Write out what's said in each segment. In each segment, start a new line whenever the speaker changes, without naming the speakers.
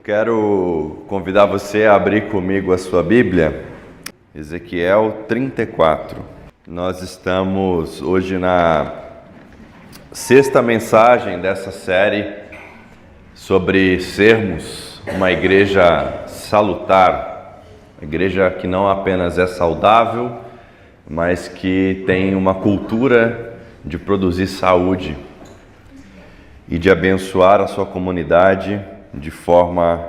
Quero convidar você a abrir comigo a sua Bíblia, Ezequiel 34. Nós estamos hoje na sexta mensagem dessa série sobre sermos uma igreja salutar, uma igreja que não apenas é saudável, mas que tem uma cultura de produzir saúde e de abençoar a sua comunidade de forma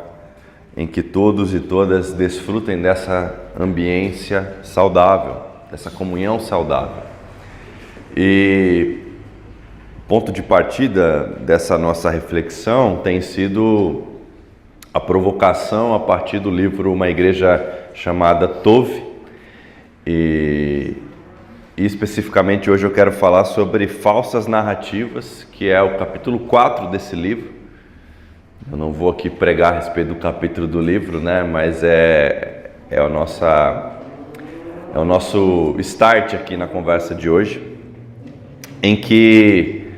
em que todos e todas desfrutem dessa ambiência saudável, dessa comunhão saudável. E ponto de partida dessa nossa reflexão tem sido a provocação a partir do livro Uma Igreja Chamada Tove. E especificamente hoje eu quero falar sobre falsas narrativas, que é o capítulo 4 desse livro. Eu não vou aqui pregar a respeito do capítulo do livro, né? Mas é o nosso start aqui na conversa de hoje, em que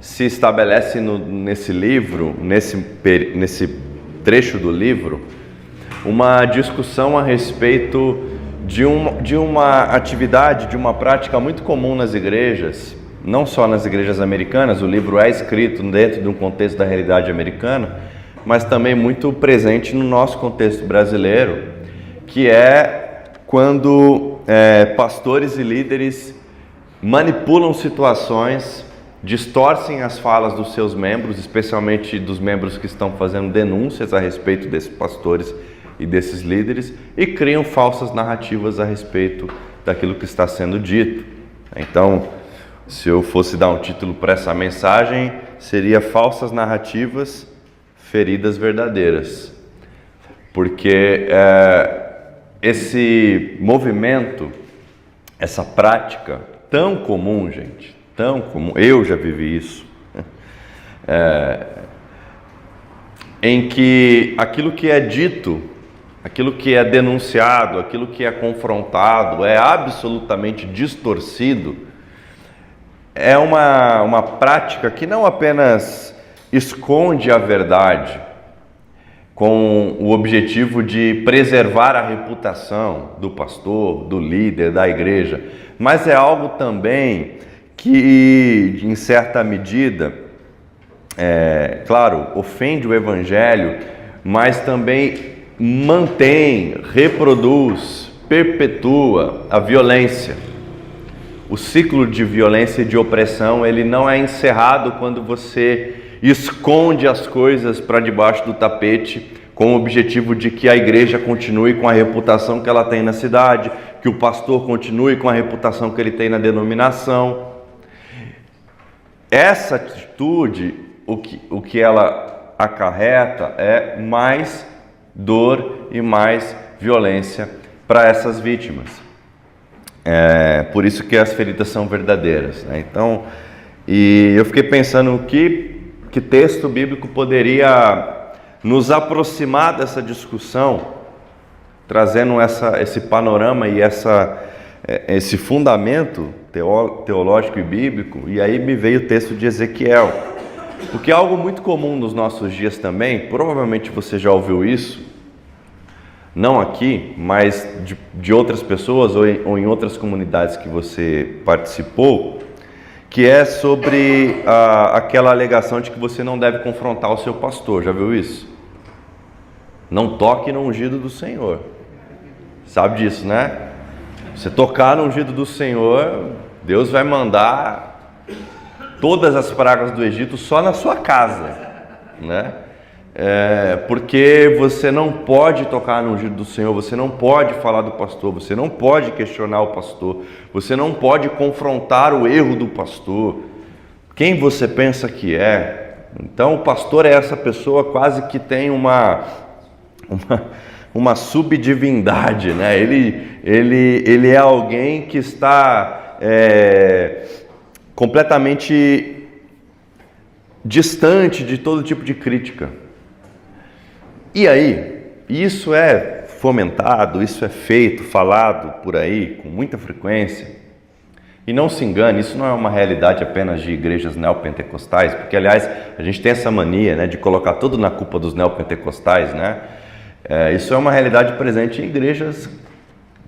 se estabelece nesse livro, nesse trecho do livro, uma discussão a respeito de uma atividade, de uma prática muito comum nas igrejas, não só nas igrejas americanas. O livro é escrito dentro de um contexto da realidade americana, mas também muito presente no nosso contexto brasileiro, que é quando pastores e líderes manipulam situações, distorcem as falas dos seus membros, especialmente dos membros que estão fazendo denúncias a respeito desses pastores e desses líderes, e criam falsas narrativas a respeito daquilo que está sendo dito. Então, se eu fosse dar um título para essa mensagem, seria Falsas Narrativas, Feridas Verdadeiras. Porque esse movimento, essa prática tão comum, gente, tão comum, eu já vivi isso, em que aquilo que é dito, aquilo que é denunciado, aquilo que é confrontado é absolutamente distorcido. É uma prática que não apenas esconde a verdade com o objetivo de preservar a reputação do pastor, do líder, da igreja, mas é algo também que, em certa medida, claro, ofende o evangelho, mas também mantém, reproduz, perpetua a violência. O ciclo de violência e de opressão, ele não é encerrado quando você esconde as coisas para debaixo do tapete com o objetivo de que a igreja continue com a reputação que ela tem na cidade, que o pastor continue com a reputação que ele tem na denominação. Essa atitude, o que ela acarreta é mais dor e mais violência para essas vítimas. Por isso que as feridas são verdadeiras, né? Então, e eu fiquei pensando que texto bíblico poderia nos aproximar dessa discussão, trazendo esse panorama e esse fundamento teológico e bíblico. E aí me veio o texto de Ezequiel, porque é algo muito comum nos nossos dias também. Provavelmente você já ouviu isso, não aqui, mas de outras pessoas ou em outras comunidades que você participou, que é sobre aquela alegação de que você não deve confrontar o seu pastor. Já viu isso? Não toque no ungido do Senhor. Sabe disso, né? Você tocar no ungido do Senhor, Deus vai mandar todas as pragas do Egito só na sua casa, né? Porque você não pode tocar no ungido do Senhor, você não pode falar do pastor, você não pode questionar o pastor, você não pode confrontar o erro do pastor. Quem você pensa que é? Então o pastor é essa pessoa quase que tem uma subdivindade, né? Ele é alguém que está completamente distante de todo tipo de crítica. E aí, isso é fomentado, isso é feito, falado por aí com muita frequência, E não se engane, isso não é uma realidade apenas de igrejas neopentecostais, porque, aliás, a gente tem essa mania, né, de colocar tudo na culpa dos neopentecostais, né? Isso é uma realidade presente em igrejas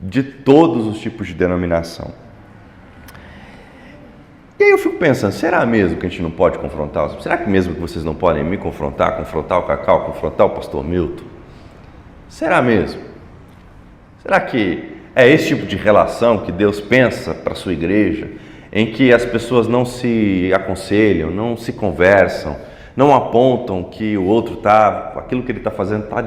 de todos os tipos de denominação. E aí eu fico pensando, será mesmo que a gente não pode confrontar? Será que mesmo que vocês não podem me confrontar o Cacau, confrontar o pastor Milton? Será mesmo? Será que é esse tipo de relação que Deus pensa para a sua igreja, em que as pessoas não se aconselham, não se conversam, não apontam que o outro aquilo que ele está fazendo está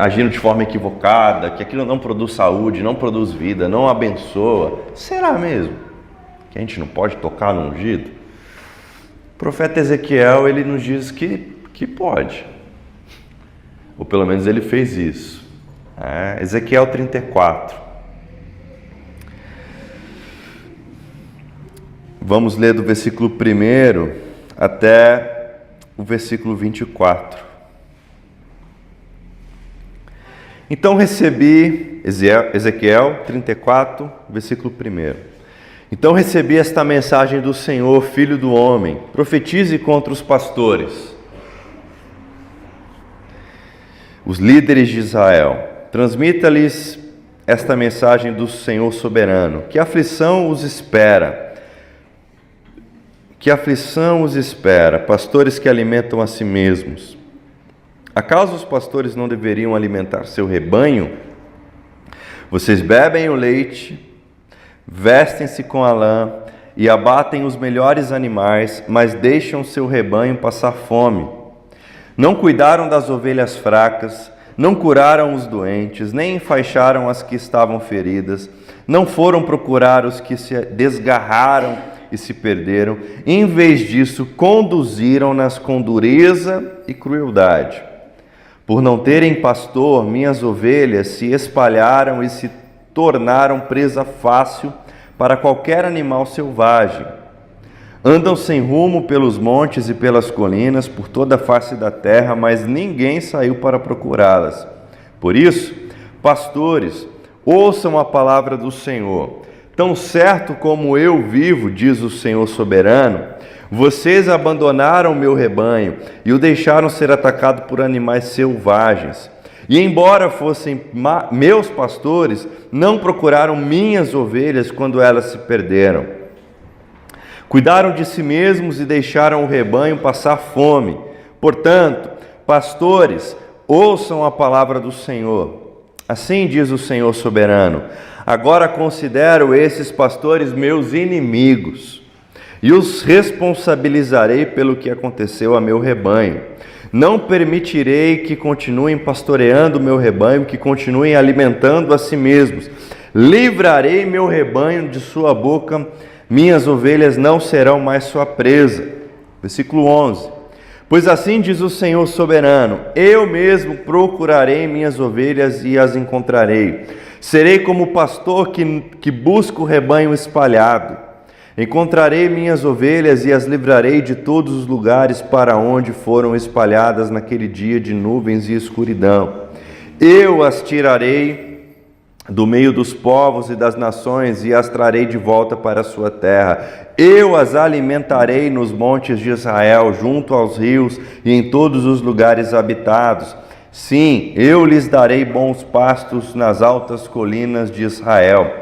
agindo de forma equivocada, que aquilo não produz saúde, não produz vida, não abençoa? Será mesmo que a gente não pode tocar no ungido? O profeta Ezequiel, ele nos diz que pode, ou pelo menos ele fez isso. Ezequiel 34. Vamos ler do versículo 1 até o versículo 24. Então recebi, Ezequiel 34, versículo 1. Então recebi esta mensagem do Senhor, filho do homem: profetize contra os pastores, os líderes de Israel. Transmita-lhes esta mensagem do Senhor soberano: que aflição os espera, pastores que alimentam a si mesmos. Acaso os pastores não deveriam alimentar seu rebanho? Vocês bebem o leite, vestem-se com a lã e abatem os melhores animais, mas deixam seu rebanho passar fome. Não cuidaram das ovelhas fracas, não curaram os doentes, nem enfaixaram as que estavam feridas, não foram procurar os que se desgarraram e se perderam. Em vez disso, conduziram-nas com dureza e crueldade. Por não terem pastor, minhas ovelhas se espalharam e se tornaram presa fácil para qualquer animal selvagem. Andam sem rumo pelos montes e pelas colinas, por toda a face da terra, mas ninguém saiu para procurá-las. Por isso, pastores, ouçam a palavra do Senhor. Tão certo como eu vivo, diz o Senhor soberano, vocês abandonaram o meu rebanho e o deixaram ser atacado por animais selvagens. E embora fossem meus pastores, não procuraram minhas ovelhas quando elas se perderam. Cuidaram de si mesmos e deixaram o rebanho passar fome. Portanto, pastores, ouçam a palavra do Senhor. Assim diz o Senhor soberano: agora considero esses pastores meus inimigos e os responsabilizarei pelo que aconteceu a meu rebanho. Não permitirei que continuem pastoreando o meu rebanho, que continuem alimentando a si mesmos. Livrarei meu rebanho de sua boca, minhas ovelhas não serão mais sua presa. Versículo 11. Pois assim diz o Senhor soberano: eu mesmo procurarei minhas ovelhas e as encontrarei. Serei como o pastor que busca o rebanho espalhado. Encontrarei minhas ovelhas e as livrarei de todos os lugares para onde foram espalhadas naquele dia de nuvens e escuridão. Eu as tirarei do meio dos povos e das nações e as trarei de volta para a sua terra. Eu as alimentarei nos montes de Israel, junto aos rios e em todos os lugares habitados. Sim, eu lhes darei bons pastos nas altas colinas de Israel.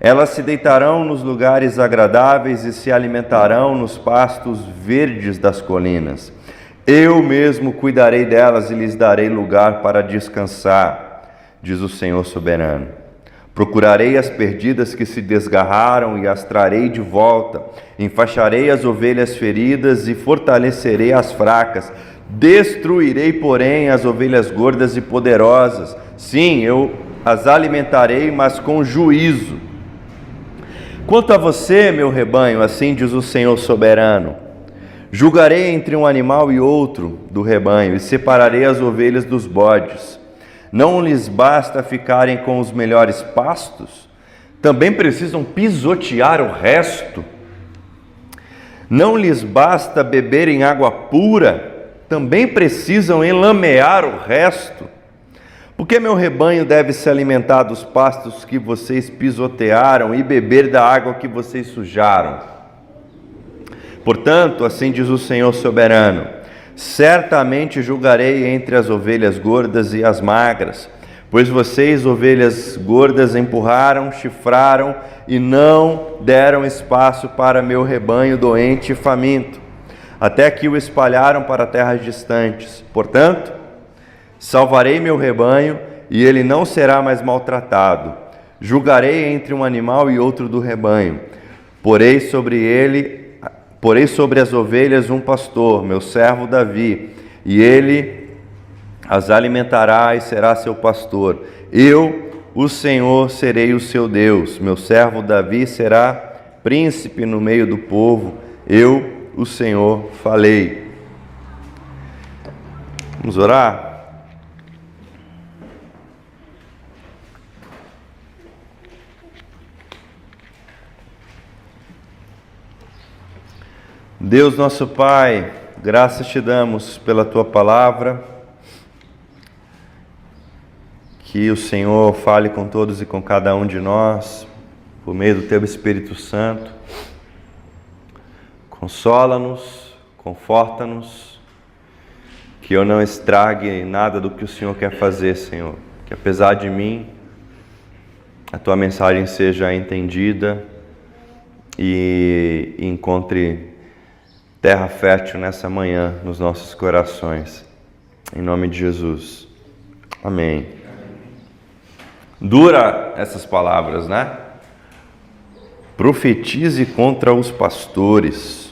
Elas se deitarão nos lugares agradáveis e se alimentarão nos pastos verdes das colinas. Eu mesmo cuidarei delas e lhes darei lugar para descansar, diz o Senhor soberano. Procurarei as perdidas que se desgarraram e as trarei de volta. Enfaixarei as ovelhas feridas e fortalecerei as fracas. Destruirei, porém, as ovelhas gordas e poderosas. Sim, eu as alimentarei, mas com juízo. Quanto a você, meu rebanho, assim diz o Senhor soberano, julgarei entre um animal e outro do rebanho e separarei as ovelhas dos bodes. Não lhes basta ficarem com os melhores pastos? Também precisam pisotear o resto? Não lhes basta beberem água pura? Também precisam enlamear o resto? Porque meu rebanho deve se alimentar dos pastos que vocês pisotearam e beber da água que vocês sujaram? Portanto, assim diz o Senhor soberano: certamente julgarei entre as ovelhas gordas e as magras, pois vocês, ovelhas gordas, empurraram, chifraram e não deram espaço para meu rebanho doente e faminto, até que o espalharam para terras distantes. Portanto, salvarei meu rebanho e ele não será mais maltratado. Julgarei entre um animal e outro do rebanho. Porei sobre as ovelhas um pastor, meu servo Davi, e ele as alimentará e será seu pastor. Eu, o Senhor, serei o seu Deus. Meu servo Davi será príncipe no meio do povo. Eu, o Senhor, falei. Vamos orar? Deus nosso Pai, graças te damos pela tua palavra, que o Senhor fale com todos e com cada um de nós, por meio do teu Espírito Santo. Consola-nos, conforta-nos, que eu não estrague nada do que o Senhor quer fazer, Senhor, que apesar de mim, a tua mensagem seja entendida e encontre terra fértil nessa manhã nos nossos corações. Em nome de Jesus. Amém. Dura essas palavras, né? Profetize contra os pastores.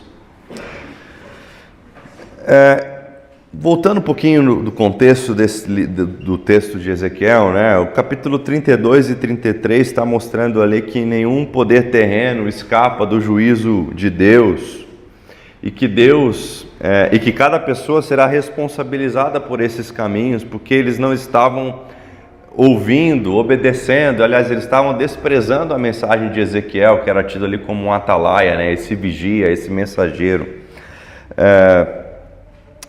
Voltando um pouquinho do contexto do texto de Ezequiel, né? O capítulo 32 e 33 está mostrando ali que nenhum poder terreno escapa do juízo de Deus. E que cada pessoa será responsabilizada por esses caminhos, porque eles não estavam ouvindo, obedecendo, aliás, eles estavam desprezando a mensagem de Ezequiel, que era tido ali como um atalaia, né? Esse vigia, esse mensageiro.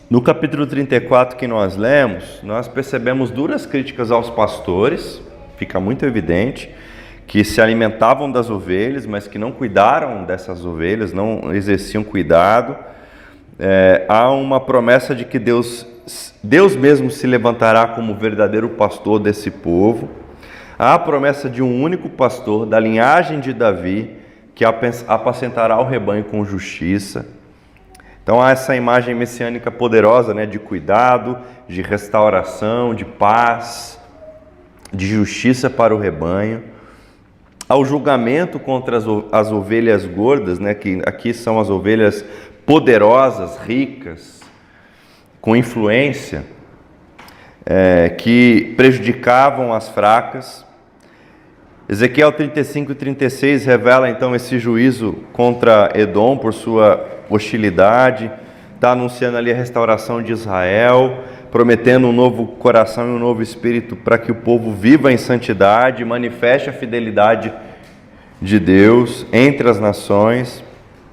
No capítulo 34 que nós lemos, nós percebemos duras críticas aos pastores, fica muito evidente, que se alimentavam das ovelhas, mas que não cuidaram dessas ovelhas, não exerciam cuidado. Há uma promessa de que Deus mesmo se levantará como verdadeiro pastor desse povo. Há a promessa de um único pastor da linhagem de Davi, que apacentará o rebanho com justiça. Então há essa imagem messiânica poderosa, né, de cuidado, de restauração, de paz, de justiça para o rebanho. Ao julgamento contra as ovelhas gordas, né, que aqui são as ovelhas poderosas, ricas, com influência, que prejudicavam as fracas. Ezequiel 35 e 36 revela então esse juízo contra Edom por sua hostilidade, está anunciando ali a restauração de Israel, prometendo um novo coração e um novo espírito para que o povo viva em santidade, manifeste a fidelidade de Deus entre as nações.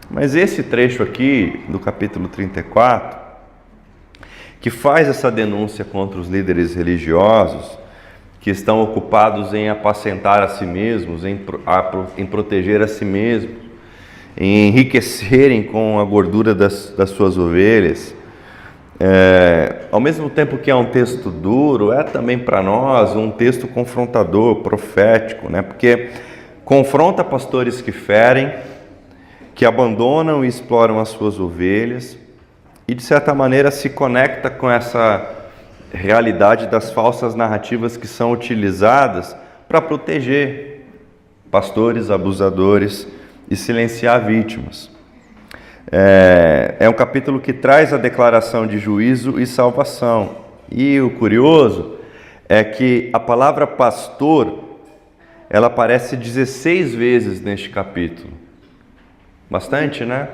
Mas esse trecho aqui do capítulo 34, que faz essa denúncia contra os líderes religiosos que estão ocupados em apacentar a si mesmos, em proteger a si mesmos, em enriquecerem com a gordura das suas ovelhas. Ao mesmo tempo que é um texto duro, é também para nós um texto confrontador, profético, né? Porque confronta pastores que ferem, que abandonam e exploram as suas ovelhas, e de certa maneira se conecta com essa realidade das falsas narrativas que são utilizadas para proteger pastores, abusadores e silenciar vítimas. É um capítulo que traz a declaração de juízo e salvação. E o curioso é que a palavra pastor, ela aparece 16 vezes neste capítulo. Bastante, né?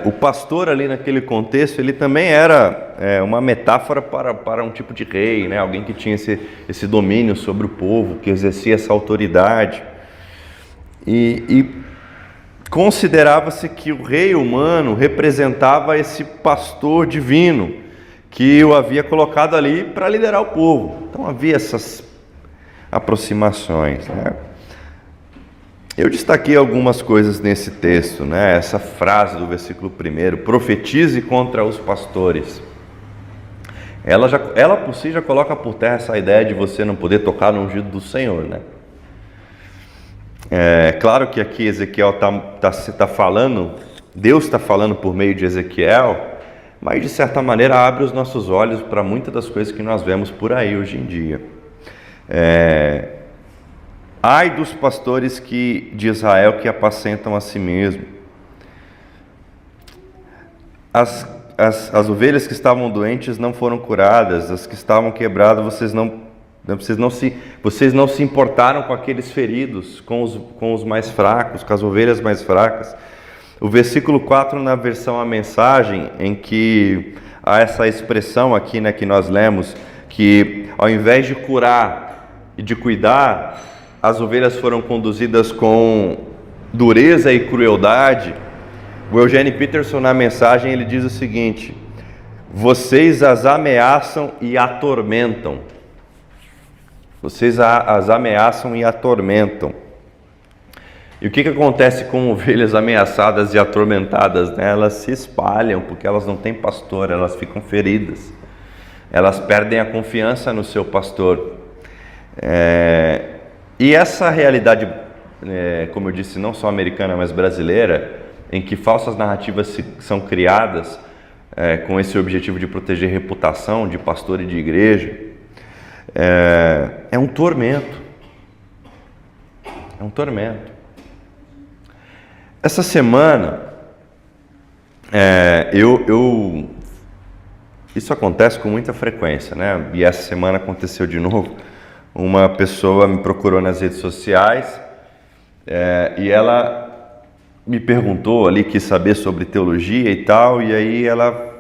O pastor ali naquele contexto, ele também era uma metáfora para um tipo de rei, né? Alguém que tinha esse domínio sobre o povo, que exercia essa autoridade. E considerava-se que o rei humano representava esse pastor divino, que o havia colocado ali para liderar o povo. Então havia essas aproximações, né? Eu destaquei algumas coisas nesse texto, né? Essa frase do versículo 1, profetize contra os pastores. Ela por si já coloca por terra essa ideia de você não poder tocar no ungido do Senhor, né? É claro que aqui Ezequiel tá falando, Deus está falando por meio de Ezequiel, mas de certa maneira abre os nossos olhos para muitas das coisas que nós vemos por aí hoje em dia. Ai dos pastores de Israel que apacentam a si mesmo. As ovelhas que estavam doentes não foram curadas, as que estavam quebradas, vocês não se importaram com aqueles feridos, com os mais fracos, com as ovelhas mais fracas. O versículo 4 na versão A Mensagem, em que há essa expressão aqui, né, que nós lemos, que ao invés de curar e de cuidar, as ovelhas foram conduzidas com dureza e crueldade. O Eugene Peterson na Mensagem ele diz o seguinte: vocês as ameaçam e atormentam. Vocês as ameaçam e atormentam. E o que acontece com ovelhas ameaçadas e atormentadas, né? Elas se espalham porque elas não têm pastor, elas ficam feridas. Elas perdem a confiança no seu pastor. E essa realidade, como eu disse, não só americana, mas brasileira, em que falsas narrativas são criadas com esse objetivo de proteger a reputação de pastor e de igreja, é um tormento. É um tormento. Essa semana, isso acontece com muita frequência, né? E essa semana aconteceu de novo. Uma pessoa me procurou nas redes sociais e ela me perguntou ali, quis saber sobre teologia e tal, e aí ela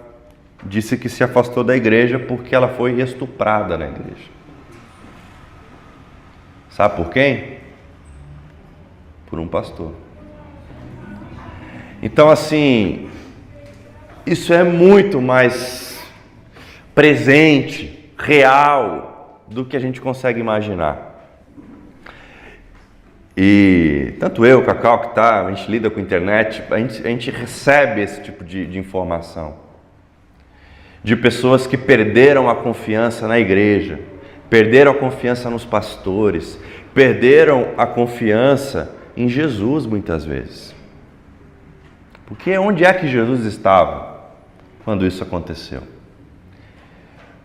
disse que se afastou da igreja porque ela foi estuprada na igreja. Sabe por quem? Por um pastor. Então, assim, isso é muito mais presente, real, do que a gente consegue imaginar. E tanto eu, Cacau, que a gente lida com a internet, a gente recebe esse tipo de informação. De pessoas que perderam a confiança na igreja, perderam a confiança nos pastores, perderam a confiança em Jesus muitas vezes. Porque onde é que Jesus estava quando isso aconteceu?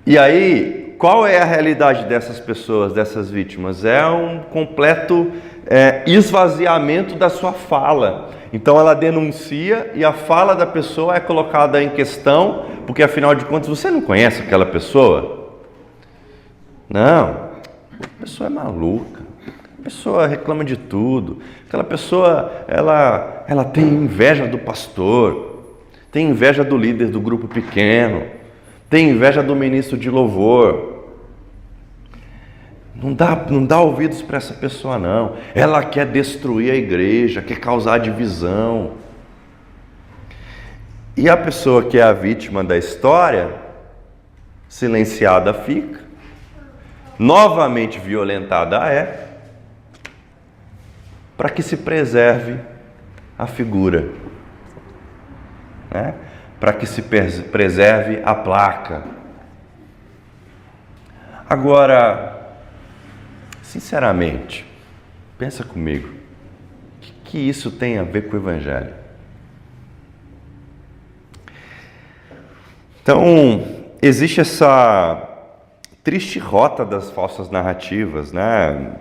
E aí, qual é a realidade dessas pessoas, dessas vítimas? É um completo esvaziamento da sua fala. Então ela denuncia e a fala da pessoa é colocada em questão, porque afinal de contas você não conhece aquela pessoa? Não, a pessoa é maluca. A pessoa reclama de tudo. Aquela pessoa, ela tem inveja do pastor, tem inveja do líder do grupo pequeno, tem inveja do ministro de louvor. Não dá ouvidos para essa pessoa, não. Ela quer destruir a igreja, quer causar divisão. E a pessoa que é a vítima da história, silenciada fica, novamente violentada para que se preserve a figura, né? Para que se preserve a placa. Agora, sinceramente, pensa comigo, o que isso tem a ver com o Evangelho? Então, existe essa triste rota das falsas narrativas, né?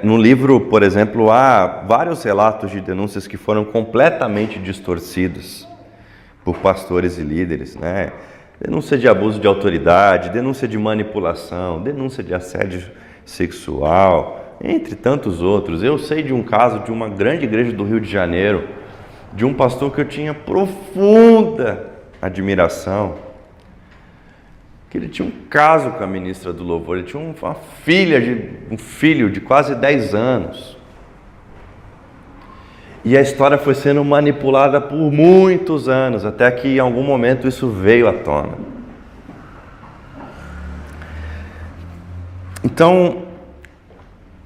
No livro, por exemplo, há vários relatos de denúncias que foram completamente distorcidos por pastores e líderes, né? Denúncia de abuso de autoridade, denúncia de manipulação, denúncia de assédio sexual, entre tantos outros. Eu sei de um caso de uma grande igreja do Rio de Janeiro, de um pastor que eu tinha profunda admiração, que ele tinha um caso com a ministra do louvor, ele tinha um filho de quase 10 anos. E a história foi sendo manipulada por muitos anos, até que em algum momento isso veio à tona. Então,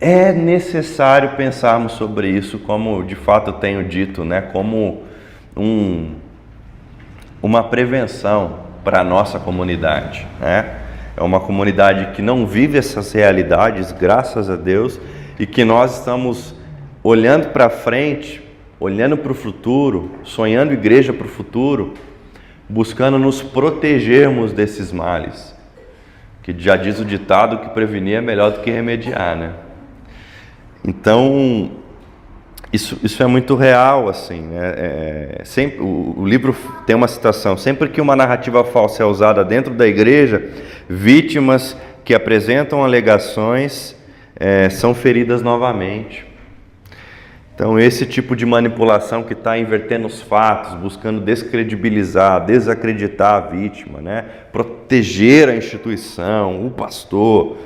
é necessário pensarmos sobre isso, como de fato eu tenho dito, né? Como uma prevenção para a nossa comunidade, né? É uma comunidade que não vive essas realidades, graças a Deus, e que nós estamos olhando para frente, olhando para o futuro, sonhando igreja para o futuro, buscando nos protegermos desses males. Que já diz o ditado que prevenir é melhor do que remediar, né? Então, isso é muito real, assim, né? Sempre, o livro tem uma citação: sempre que uma narrativa falsa é usada dentro da igreja, vítimas que apresentam alegações são feridas novamente. Então, esse tipo de manipulação que está invertendo os fatos, buscando descredibilizar, desacreditar a vítima, né? Proteger a instituição, o pastor.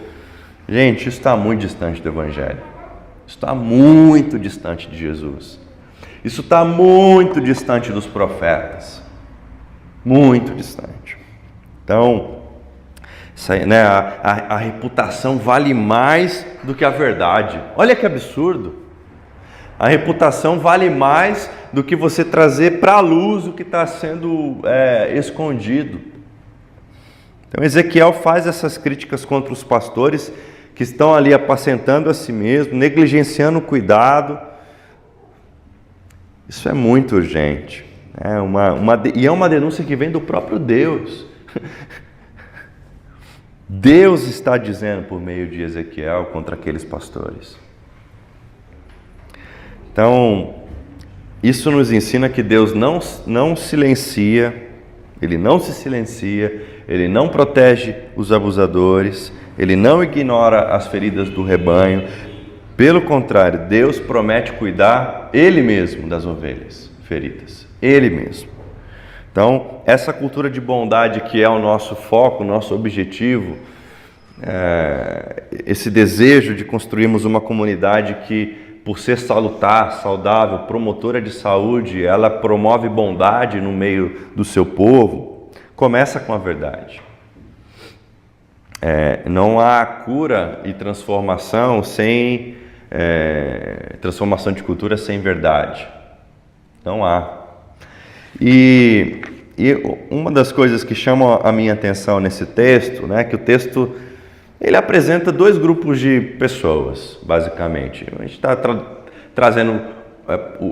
Gente, isso está muito distante do Evangelho. Isso está muito distante de Jesus. Isso está muito distante dos profetas. Muito distante. Então, né, a reputação vale mais do que a verdade. Olha que absurdo. A reputação vale mais do que você trazer para a luz o que está sendo escondido. Então Ezequiel faz essas críticas contra os pastores que estão ali apacentando a si mesmo, negligenciando o cuidado. Isso é muito urgente. E é uma denúncia que vem do próprio Deus. Deus está dizendo por meio de Ezequiel contra aqueles pastores. Então, isso nos ensina que Deus não silencia, Ele não se silencia, Ele não protege os abusadores, Ele não ignora as feridas do rebanho. Pelo contrário, Deus promete cuidar Ele mesmo das ovelhas feridas, Ele mesmo. Então, essa cultura de bondade que é o nosso foco, o nosso objetivo, esse desejo de construirmos uma comunidade que, por ser salutar, saudável, promotora de saúde, ela promove bondade no meio do seu povo, começa com a verdade. Não há cura e transformação sem transformação de cultura sem verdade. Não há. E uma das coisas que chamam a minha atenção nesse texto, né, que o texto ele apresenta dois grupos de pessoas, basicamente. A gente está trazendo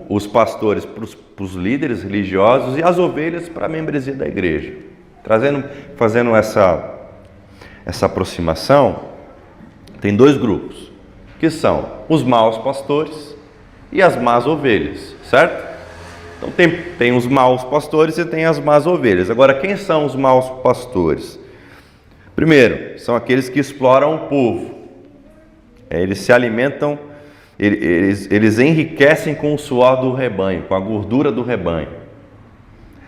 os pastores para os líderes religiosos e as ovelhas para a membresia da igreja. Fazendo essa aproximação, tem dois grupos, que são os maus pastores e as más ovelhas, certo? Então tem os maus pastores e tem as más ovelhas. Agora, quem são os maus pastores? Primeiro, são aqueles que exploram o povo. Eles se alimentam, eles enriquecem com o suor do rebanho, com a gordura do rebanho.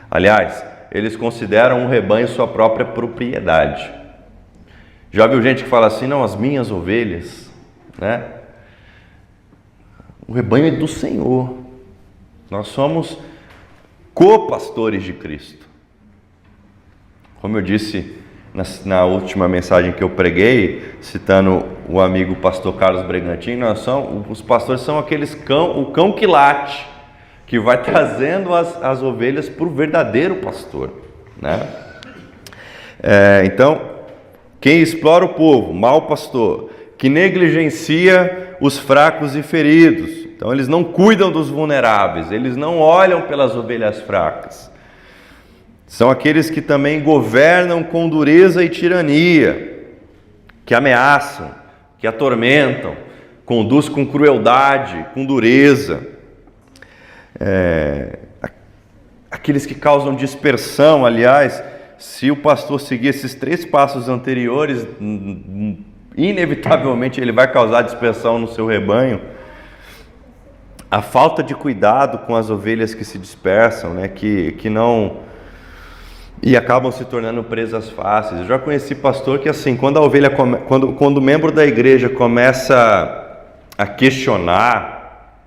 Aliás, eles consideram o rebanho sua própria propriedade. Já viu gente que fala assim: não, as minhas ovelhas, né? O rebanho é do Senhor. Nós somos co-pastores de Cristo. Como eu disse na última mensagem que eu preguei, citando o amigo pastor Carlos Bragantino, os pastores são o cão que late, que vai trazendo as ovelhas para o verdadeiro pastor, né? Então, quem explora o povo, mau pastor, que negligencia os fracos e feridos. Então, eles não cuidam dos vulneráveis, eles não olham pelas ovelhas fracas. São aqueles que também governam com dureza e tirania, que ameaçam, que atormentam, conduz com crueldade, com dureza. Aqueles que causam dispersão. Aliás, se o pastor seguir esses 3 passos anteriores, inevitavelmente ele vai causar dispersão no seu rebanho. A falta de cuidado com as ovelhas que se dispersam, né, que não... e acabam se tornando presas fáceis. Eu já conheci pastor que, assim, quando o membro da igreja começa a questionar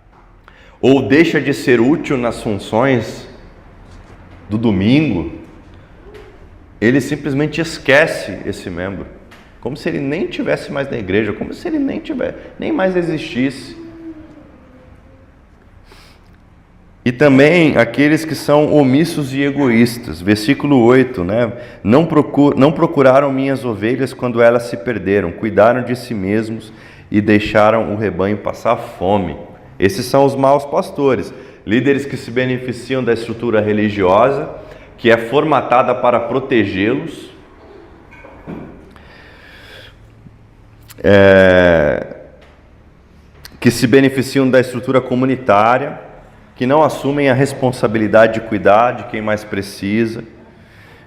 ou deixa de ser útil nas funções do domingo, ele simplesmente esquece esse membro. como se ele nem tivesse mais na igreja, como se ele nem mais existisse. E também aqueles que são omissos e egoístas. Versículo 8, né? Não procuraram minhas ovelhas quando elas se perderam, cuidaram de si mesmos e deixaram o rebanho passar fome. Esses são os maus pastores, líderes que se beneficiam da estrutura religiosa, que é formatada para protegê-los, que se beneficiam da estrutura comunitária, que não assumem a responsabilidade de cuidar de quem mais precisa.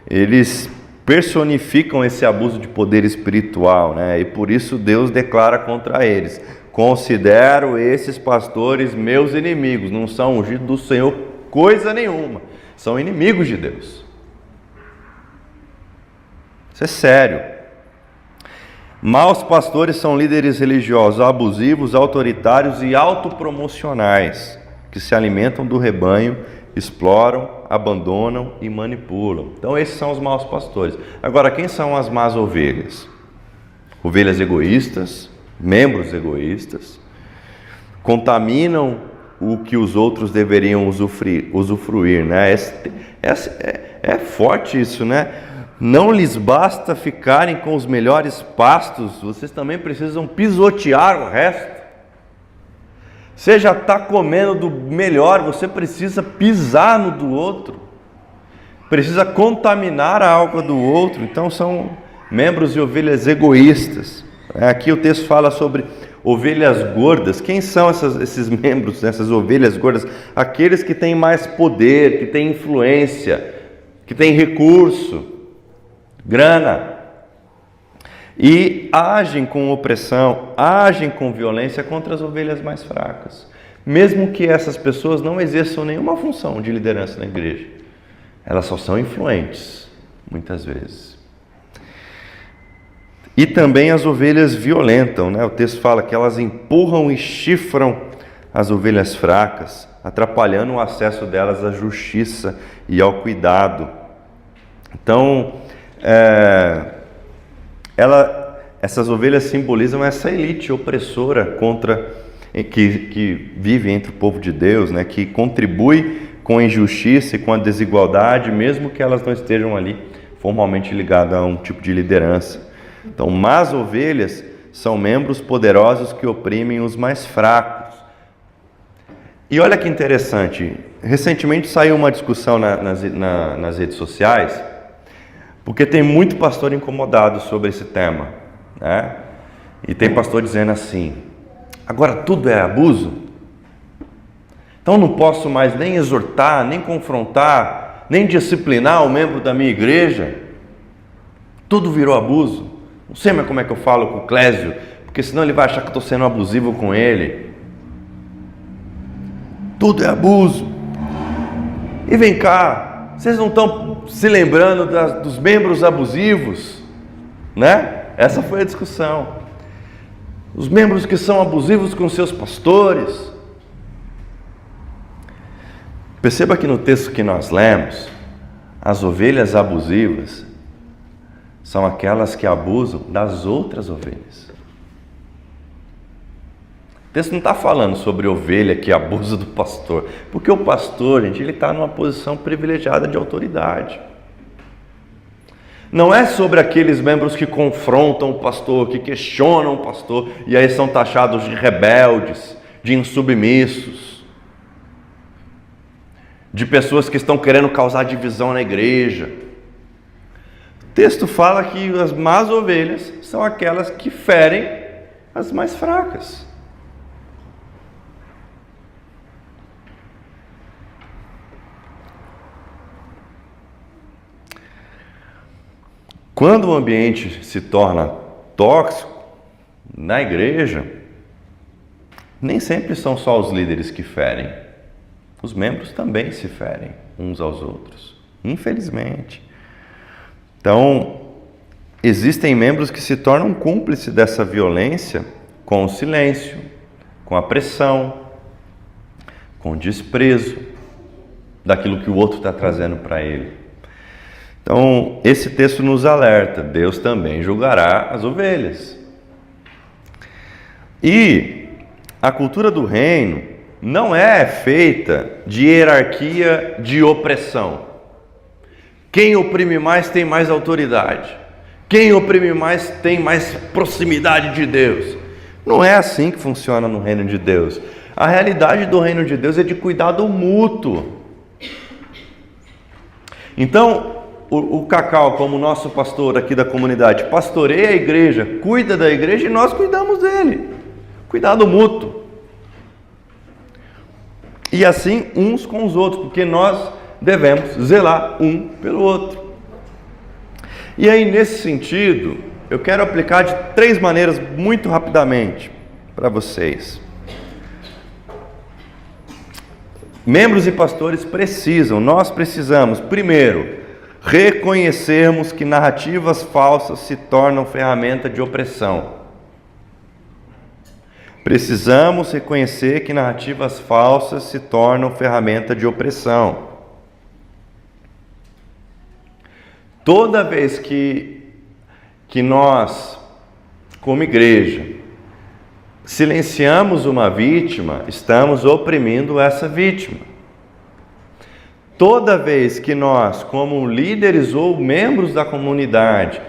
Eles personificam esse abuso de poder espiritual, né? E por isso Deus declara contra eles: considero esses pastores meus inimigos, não são ungidos do Senhor coisa nenhuma, são inimigos de Deus. Isso é sério. Maus pastores são líderes religiosos abusivos, autoritários e autopromocionais, que se alimentam do rebanho, exploram, abandonam e manipulam. Então esses são os maus pastores. Agora, quem são as más ovelhas? Ovelhas egoístas, membros egoístas, contaminam o que os outros deveriam usufruir, né? É forte isso, né? Não lhes basta ficarem com os melhores pastos, vocês também precisam pisotear o resto. Você já está comendo do melhor, você precisa pisar no do outro, precisa contaminar a alma do outro. Então são membros de ovelhas egoístas. Aqui o texto fala sobre ovelhas gordas. Quem são esses membros, essas ovelhas gordas? Aqueles que têm mais poder, que têm influência, que têm recurso, grana, e agem com opressão, agem com violência contra as ovelhas mais fracas, mesmo que essas pessoas não exerçam nenhuma função de liderança na igreja. Elas só são influentes, muitas vezes. E também as ovelhas violentam, né? O texto fala que elas empurram e chifram as ovelhas fracas, atrapalhando o acesso delas à justiça e ao cuidado. Então, essas ovelhas simbolizam essa elite opressora que vive entre o povo de Deus, né? Que contribui com a injustiça e com a desigualdade, mesmo que elas não estejam ali formalmente ligadas a um tipo de liderança. Então, más ovelhas são membros poderosos que oprimem os mais fracos. E olha que interessante, recentemente saiu uma discussão nas redes sociais, porque tem muito pastor incomodado sobre esse tema, né? E tem pastor dizendo assim: agora tudo é abuso? Então não posso mais nem exortar, nem confrontar, nem disciplinar o membro da minha igreja? Tudo virou abuso? Não sei mais como é que eu falo com o Clésio, porque senão ele vai achar que eu estou sendo abusivo com ele. Tudo é abuso. E vem cá, vocês não estão se lembrando dos membros abusivos, né? Essa foi a discussão. Os membros que são abusivos com seus pastores. Perceba que no texto que nós lemos, as ovelhas abusivas são aquelas que abusam das outras ovelhas. O texto não está falando sobre ovelha que abusa do pastor, porque o pastor, gente, ele está numa posição privilegiada de autoridade. Não é sobre aqueles membros que confrontam o pastor, que questionam o pastor, e aí são taxados de rebeldes, de insubmissos, de pessoas que estão querendo causar divisão na igreja. O texto fala que as más ovelhas são aquelas que ferem as mais fracas. Quando o ambiente se torna tóxico na igreja, nem sempre são só os líderes que ferem. Os membros também se ferem uns aos outros, infelizmente. Então, existem membros que se tornam cúmplices dessa violência com o silêncio, com a pressão, com o desprezo daquilo que o outro está trazendo para ele. Então, esse texto nos alerta: Deus também julgará as ovelhas. E a cultura do reino não é feita de hierarquia de opressão. Quem oprime mais tem mais autoridade. Quem oprime mais tem mais proximidade de Deus. Não é assim que funciona no reino de Deus. A realidade do reino de Deus é de cuidado mútuo. Então, o Cacau, como nosso pastor aqui da comunidade, pastoreia a igreja, cuida da igreja e nós cuidamos dele. Cuidado mútuo. E assim uns com os outros, porque nós devemos zelar um pelo outro. E aí, nesse sentido, eu quero aplicar de 3 maneiras muito rapidamente para vocês. Membros e pastores nós precisamos, primeiro, reconhecermos que narrativas falsas se tornam ferramenta de opressão. Precisamos reconhecer que narrativas falsas se tornam ferramenta de opressão. Toda vez que nós, como igreja, silenciamos uma vítima, estamos oprimindo essa vítima. Toda vez que nós, como líderes ou membros da comunidade,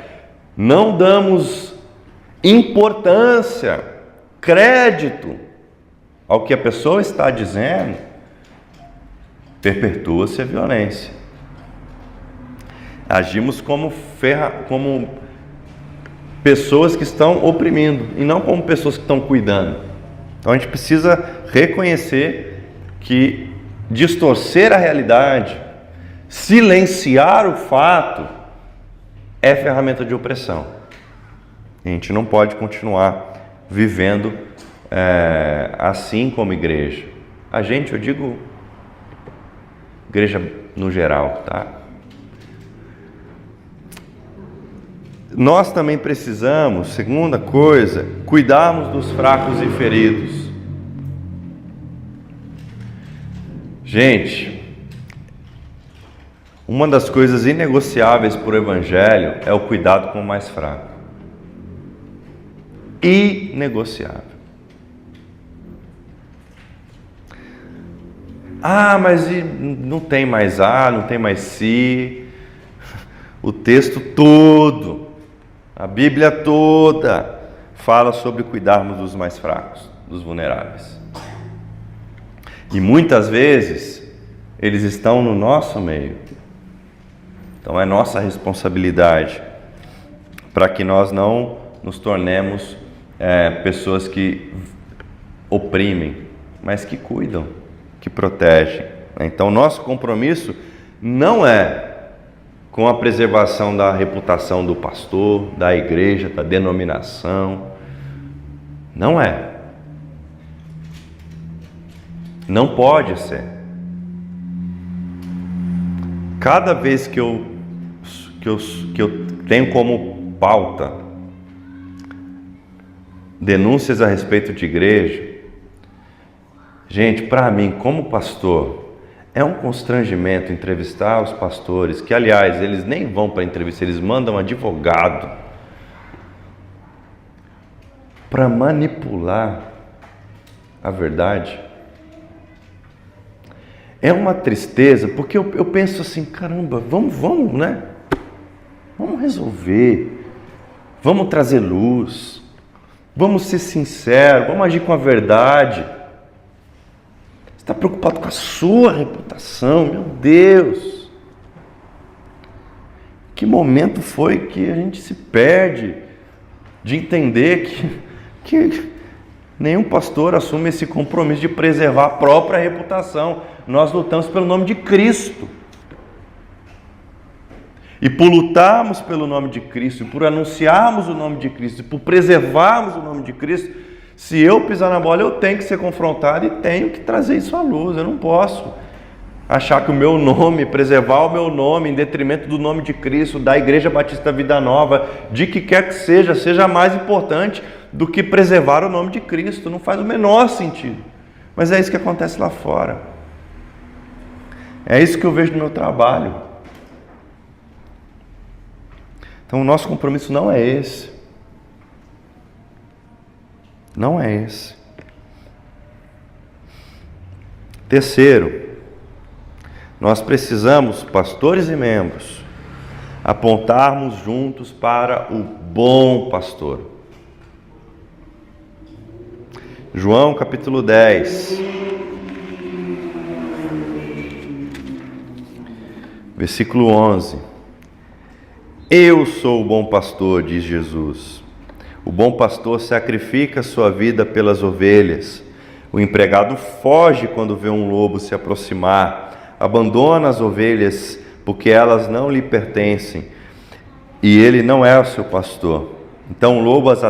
não damos importância, crédito ao que a pessoa está dizendo, perpetua-se a violência. Agimos como pessoas que estão oprimindo e não como pessoas que estão cuidando. Então a gente precisa reconhecer que distorcer a realidade, silenciar o fato, é ferramenta de opressão. A gente não pode continuar vivendo assim como igreja. A gente, eu digo igreja no geral, tá? Nós também precisamos, segunda coisa, cuidarmos dos fracos e feridos. Gente, uma das coisas inegociáveis para o Evangelho é o cuidado com o mais fraco. Inegociável. Mas não tem mais não tem mais se. O texto todo, a Bíblia toda, fala sobre cuidarmos dos mais fracos, dos vulneráveis. E muitas vezes, eles estão no nosso meio. Então é nossa responsabilidade para que nós não nos tornemos pessoas que oprimem, mas que cuidam, que protegem. Então nosso compromisso não é com a preservação da reputação do pastor, da igreja, da denominação. Não é. Não pode ser. Cada vez que eu tenho como pauta denúncias a respeito de igreja, gente, para mim, como pastor, é um constrangimento entrevistar os pastores, que aliás, eles nem vão para a entrevista, eles mandam advogado para manipular a verdade. É uma tristeza, porque eu penso assim, caramba, vamos, né? Vamos resolver, vamos trazer luz, vamos ser sinceros, vamos agir com a verdade. Está preocupado com a sua reputação, meu Deus. Que momento foi que a gente se perde de entender que nenhum pastor assume esse compromisso de preservar a própria reputação. Nós lutamos pelo nome de Cristo. E por lutarmos pelo nome de Cristo, e por anunciarmos o nome de Cristo, e por preservarmos o nome de Cristo, se eu pisar na bola, eu tenho que ser confrontado e tenho que trazer isso à luz. Eu não posso achar que o meu nome, preservar o meu nome em detrimento do nome de Cristo, da Igreja Batista Vida Nova, de que quer que seja mais importante do que preservar o nome de Cristo. Não faz o menor sentido. Mas é isso que acontece lá fora. É isso que eu vejo no meu trabalho. Então o nosso compromisso não é esse. Não é esse. Terceiro, nós precisamos, pastores e membros, apontarmos juntos para o bom pastor. João capítulo 10, versículo 11. Eu sou o bom pastor, diz Jesus. O bom pastor sacrifica sua vida pelas ovelhas. O empregado foge quando vê um lobo se aproximar, abandona as ovelhas porque elas não lhe pertencem e ele não é o seu pastor. Então o lobo as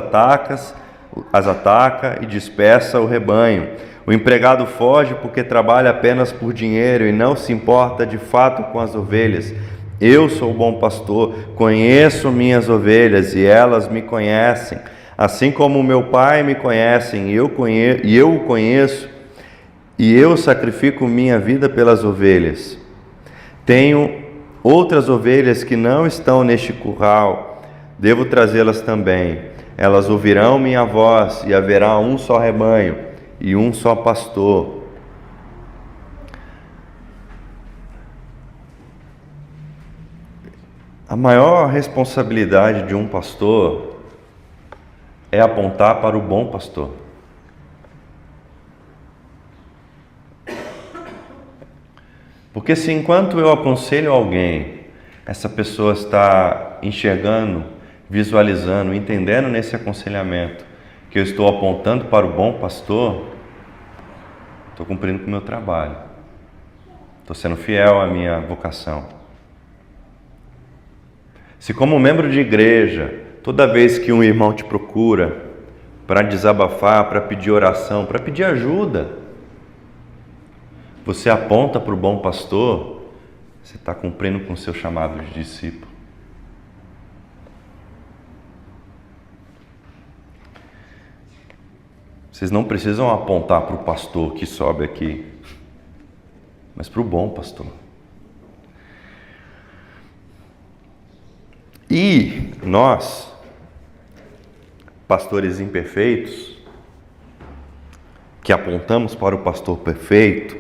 ataca e dispersa o rebanho. O empregado foge porque trabalha apenas por dinheiro e não se importa de fato com as ovelhas. Eu sou o bom pastor, conheço minhas ovelhas e elas me conhecem. Assim como o meu Pai me conhece e eu o conheço, e eu sacrifico minha vida pelas ovelhas. Tenho outras ovelhas que não estão neste curral, devo trazê-las também. Elas ouvirão minha voz e haverá um só rebanho e um só pastor. A maior responsabilidade de um pastor é apontar para o bom pastor. Porque se enquanto eu aconselho alguém, essa pessoa está enxergando, visualizando, entendendo nesse aconselhamento que eu estou apontando para o bom pastor, estou cumprindo com o meu trabalho, estou sendo fiel à minha vocação. Se como membro de igreja, toda vez que um irmão te procura para desabafar, para pedir oração, para pedir ajuda, você aponta para o bom pastor, você está cumprindo com o seu chamado de discípulo. Vocês não precisam apontar para o pastor que sobe aqui, mas para o bom pastor. E nós, pastores imperfeitos, que apontamos para o pastor perfeito,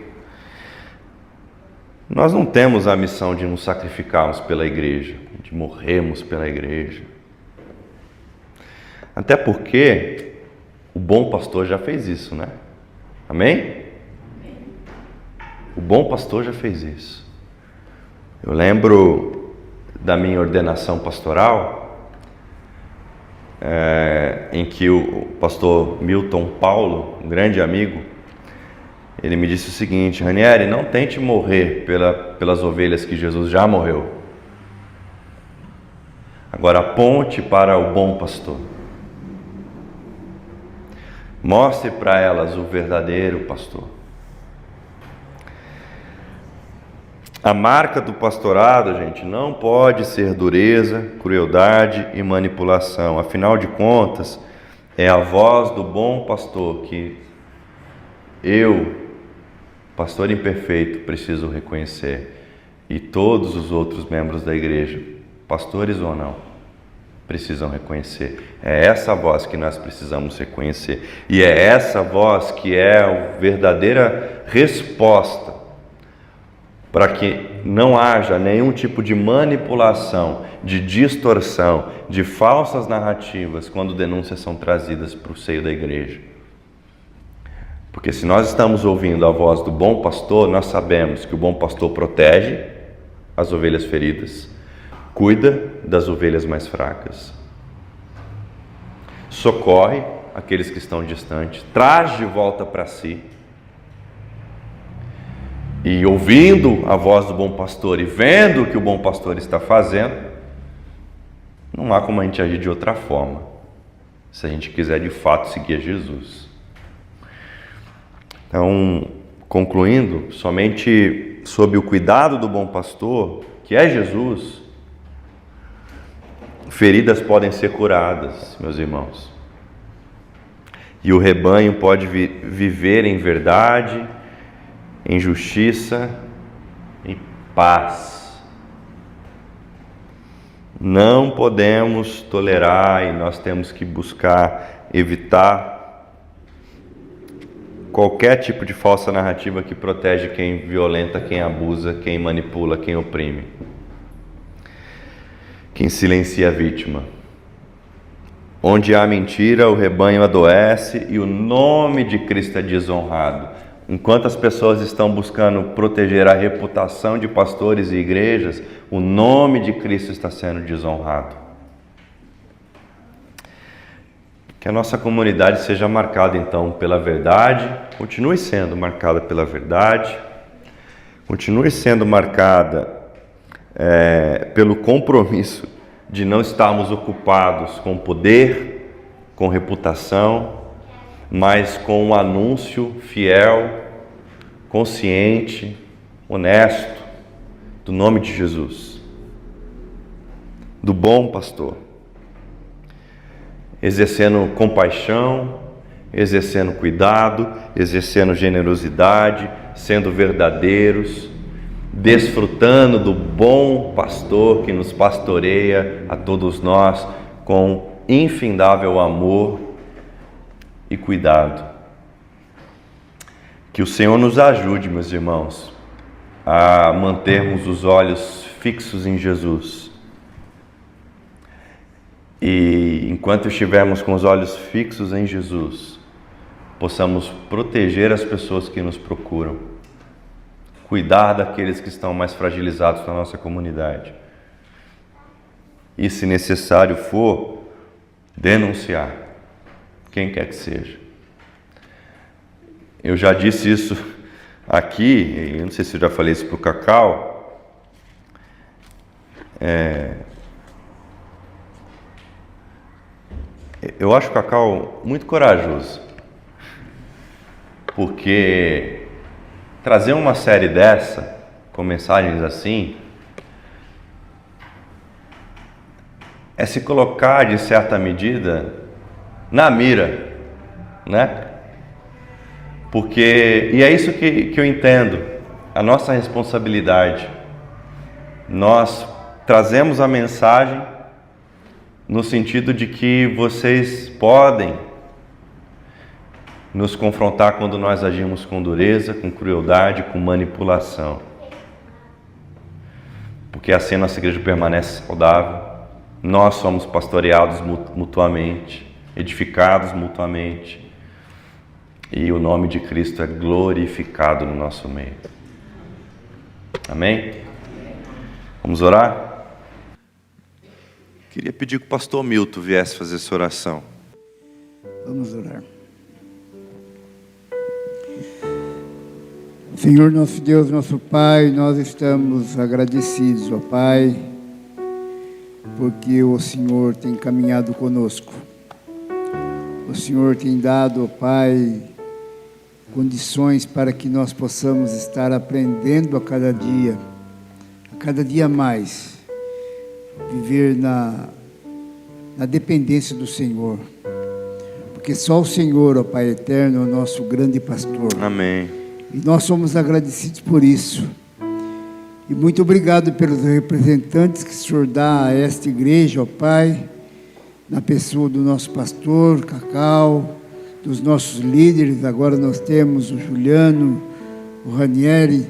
nós não temos a missão de nos sacrificarmos pela igreja, de morrermos pela igreja. Até porque o bom pastor já fez isso, né? Amém? O bom pastor já fez isso. Eu lembro da minha ordenação pastoral, em que o pastor Milton Paulo, um grande amigo, ele me disse o seguinte: Ranieri, não tente morrer pelas ovelhas que Jesus já morreu. Agora aponte para o bom pastor. Mostre para elas o verdadeiro pastor. A marca do pastorado, gente, não pode ser dureza, crueldade e manipulação. Afinal de contas, é a voz do bom pastor que eu, pastor imperfeito, preciso reconhecer. E todos os outros membros da igreja, pastores ou não, precisam reconhecer. É essa voz que nós precisamos reconhecer. E é essa voz que é a verdadeira resposta para que não haja nenhum tipo de manipulação, de distorção, de falsas narrativas quando denúncias são trazidas para o seio da igreja. Porque se nós estamos ouvindo a voz do bom pastor, nós sabemos que o bom pastor protege as ovelhas feridas, cuida das ovelhas mais fracas, socorre aqueles que estão distantes, traz de volta para si. E ouvindo a voz do bom pastor e vendo o que o bom pastor está fazendo, não há como a gente agir de outra forma, se a gente quiser de fato seguir a Jesus. Então, concluindo, somente sob o cuidado do bom pastor, que é Jesus, feridas podem ser curadas, meus irmãos. E o rebanho pode viver em verdade, em justiça, em paz. Não podemos tolerar e nós temos que buscar evitar qualquer tipo de falsa narrativa que protege quem violenta, quem abusa, quem manipula, quem oprime, quem silencia a vítima. Onde há mentira, o rebanho adoece e o nome de Cristo é desonrado. Enquanto as pessoas estão buscando proteger a reputação de pastores e igrejas, o nome de Cristo está sendo desonrado. Que a nossa comunidade seja marcada então pela verdade, continue sendo marcada pela verdade, continue sendo marcada pelo compromisso de não estarmos ocupados com poder, com reputação, mas com um anúncio fiel, consciente, honesto, do nome de Jesus, do bom pastor, exercendo compaixão, exercendo cuidado, exercendo generosidade, sendo verdadeiros, desfrutando do bom pastor que nos pastoreia a todos nós com infindável amor e cuidado. Que o Senhor nos ajude, meus irmãos, a mantermos os olhos fixos em Jesus. E enquanto estivermos com os olhos fixos em Jesus, possamos proteger as pessoas que nos procuram, cuidar daqueles que estão mais fragilizados na nossa comunidade. E, se necessário for, denunciar quem quer que seja. Eu já disse isso aqui, eu não sei se eu já falei isso para o Cacau. Eu acho o Cacau muito corajoso, porque trazer uma série dessa, com mensagens assim, é se colocar, de certa medida, na mira, né? Porque, e é isso que eu entendo, a nossa responsabilidade. Nós trazemos a mensagem no sentido de que vocês podem nos confrontar quando nós agimos com dureza, com crueldade, com manipulação. Porque assim a nossa igreja permanece saudável, nós somos pastoreados mutuamente, edificados mutuamente, e o nome de Cristo é glorificado no nosso meio. Amém? Vamos orar? Queria pedir que o pastor Milton viesse fazer essa oração.
Vamos orar. Senhor nosso Deus, nosso Pai, nós estamos agradecidos, ó Pai, porque o Senhor tem caminhado conosco. O Senhor tem dado, ó Pai, condições para que nós possamos estar aprendendo a cada dia mais, viver na dependência do Senhor, porque só o Senhor, ó Pai eterno, é o nosso grande pastor.
Amém.
E nós somos agradecidos por isso. E muito obrigado pelos representantes que o Senhor dá a esta igreja, ó Pai, na pessoa do nosso pastor Cacau, dos nossos líderes. Agora nós temos o Juliano, o Ranieri,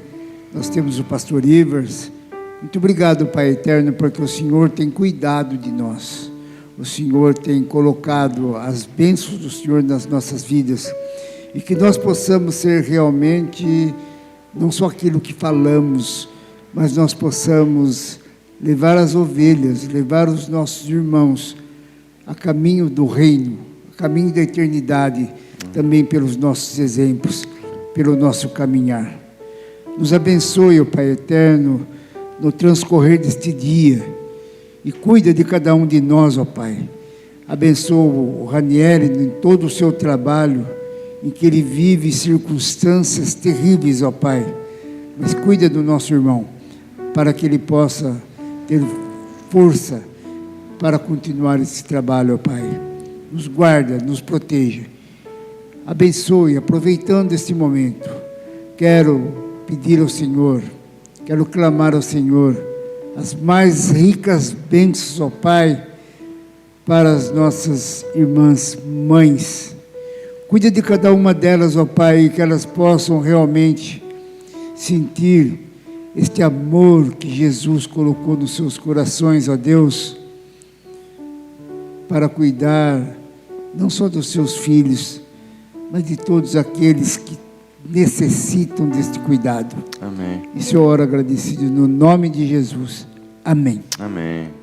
nós temos o pastor Ivers. Muito obrigado, Pai eterno, porque o Senhor tem cuidado de nós. O Senhor tem colocado as bênçãos do Senhor nas nossas vidas. E que nós possamos ser realmente, não só aquilo que falamos, mas nós possamos levar as ovelhas, levar os nossos irmãos a caminho do reino, a caminho da eternidade, também pelos nossos exemplos, pelo nosso caminhar. Nos abençoe, ó Pai eterno, no transcorrer deste dia, e cuida de cada um de nós, ó Pai. Abençoa o Ranieri em todo o seu trabalho, em que ele vive circunstâncias terríveis, ó Pai, mas cuida do nosso irmão, para que ele possa ter força para continuar esse trabalho, ó Pai. Nos guarda, nos proteja, abençoe. Aproveitando este momento, quero pedir ao Senhor, quero clamar ao Senhor, as mais ricas bênçãos, ó Pai, para as nossas irmãs mães. Cuida de cada uma delas, ó Pai, que elas possam realmente sentir este amor que Jesus colocou nos seus corações, ó Deus, para cuidar não só dos seus filhos, mas de todos aqueles que necessitam deste cuidado.
Amém.
E Senhor, oro agradecido no nome de Jesus. Amém.
Amém.